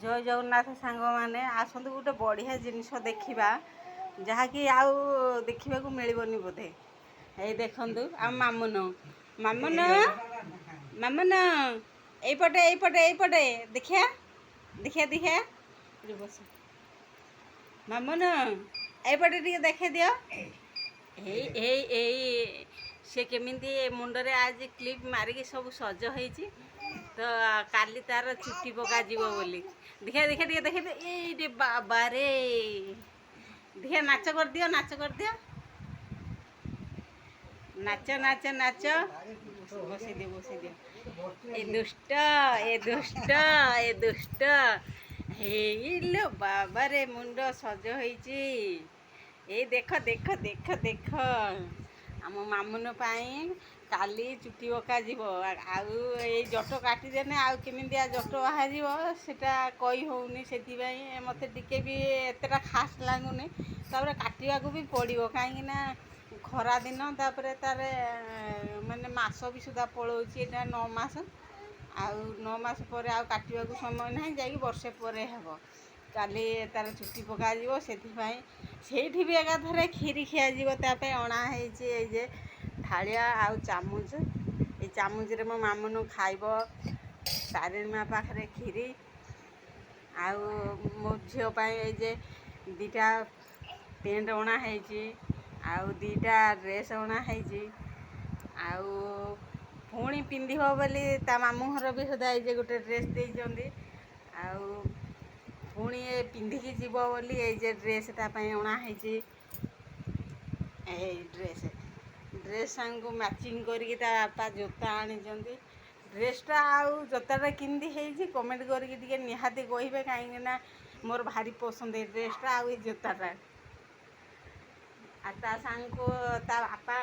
जय जगन्नाथ सांग मैंने आसतु गोटे बढ़िया जिनस देखा जहाँकि आउ देखा मिलनी बोधे ये देखु आ मामुन मामुन मामुन यपटे यपटे यपटे देखिया देखिया देखिया बस मामुन यपटे टे देखे दियो से केमिति मुंडरे आज क्लिप मारिकी सब सज होती तो काली तार चुट्टी पका जीवो बोली देखिए देखिए टे देखे ये बाबा रे देखिए नाच कर दियो नाच कर दियो नाच नाच नाच बसी दियो ए दुष्ट ए दुष्ट ए दुष्ट हे लो बाबा रे मुंड सज होईची ए देख देख देख देख आम मामुन पाई काली चुट्टी पका जीव आउ ये जट काटिदेने आउ केमितिया जट बाहर सेटा कही होनी से मत टिके भी एतटा खास लगुनि तापर काटिया भी पड़ो कहीं खरा दिन तापर तार माने मास भी सुधा पलाऊँच यहाँ 9 मास आउ 9 मास पर आउ काटिया समय ना जा वर्षे पर हे काली तार चुट्टी पका जीव से भी एकाथरे खीरी खिया ताप अणाई जे थालिया आउ चामुच ये चामुच रे मो मामुन खाइब तारिणी माँ पाखे खीरी आउ मो झीपाई जे 2टा पेंट अणाई आउ 2टा ड्रेस अणाई आउ पुणी पिंध बोली ता मामू घर भी सुधा ये गोटे ड्रेस देइचंदी आउ पुणी पिंधिकी जीव बोली ये ड्रेस तापाई अणाई ड्रेस ड्रेस सांग मैचिंग करके बापा जोता आनी ड्रेसटा आउ जोताटा किंदी है कमेंट करके निहाती कहे कहीं मोर भारी पसंद है ड्रेसटा आउ जोताटा आ सांग को ता बापा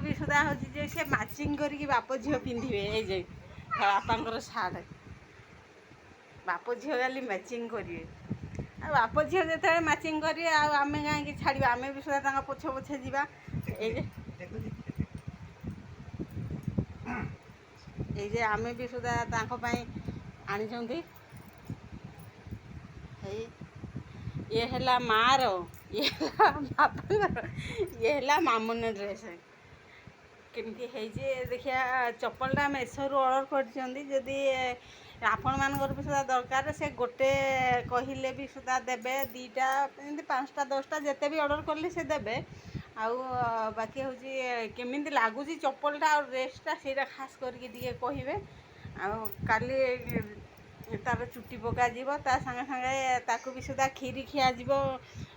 भी सुधा हो सी मैचिंग करके बाप झील पिंधे ये बापा सार्ट बाप झील खाली मैचिंग करेंगे बाप झील जो मैचिंग करेंगे आम कहीं छाड़ा आम भी सुधा पछे पछे जावा ये आम भी सुधा आनी ये है मार ये बापा ये है मामुन ड्रेस केमती देखिया चप्पलटा मेसो ऑर्डर करदी आपण मानकर भी सुधा दरकार से गोटे कहले भी सुधा देबे 2टा 5टा 10टा जिते भी ऑर्डर कले से देबे आउ बाकी हूँ केमिति लगुच चप्पलटा और ड्रेसटा से खास करके कहे काली तार चुट्टी पका जीव ता संगे संगे ताकू भी सुधा खीरी खिया जीव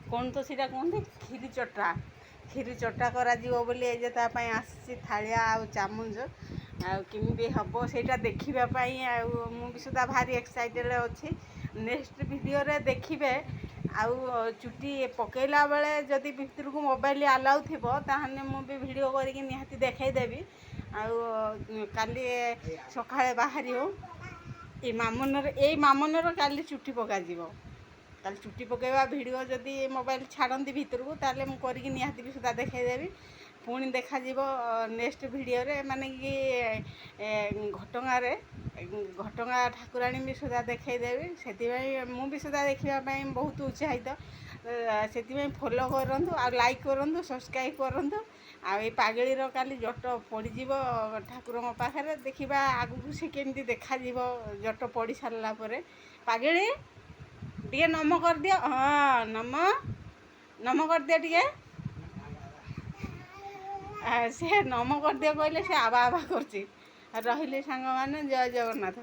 कौन तो सीटा कहते खीरी चटा करा जीव बोली ये आसी थालिया आउ चामुच आमि हम सेटा देखापी आउ सुधा भारी एक्साइटेड अच्छी नेक्स्ट वीडियो रे देखिए आउ चुट्टी पकेला बेले जदि भितर को मोबाइल अलाउ थी ताहने मुझे वीडियो करके निहाती देखईदेवी आउ काली सकाळे बाहरी हो ये मामुनर काली चुट्टी पका जीव काली चुट्टी पकेवा वीडियो जदि मोबाइल छाड़ती भितर को ताले मु करके निहाती भी सुधा देखईदेवी पुणी देखा नेक्स्ट वीडियो रे माने कि घटगाँ ठाकुराणी भी सुधा देखईदेवी से मुझे सुधा देखापी बहुत उत्साहित से फॉलो करूँ आ लाइक करूँ सब्सक्राइब करूँ आई पागेलीर काली जट पड़ ठाकुर पाखे देखा आगू से केमती देखा जट पड़ सारा पागेली टे नम कर दियो हाँ नम कर दियो टे से नम कर दियो कहले से आबा आबा कर रही सांग मैंने जय जगन्नाथ।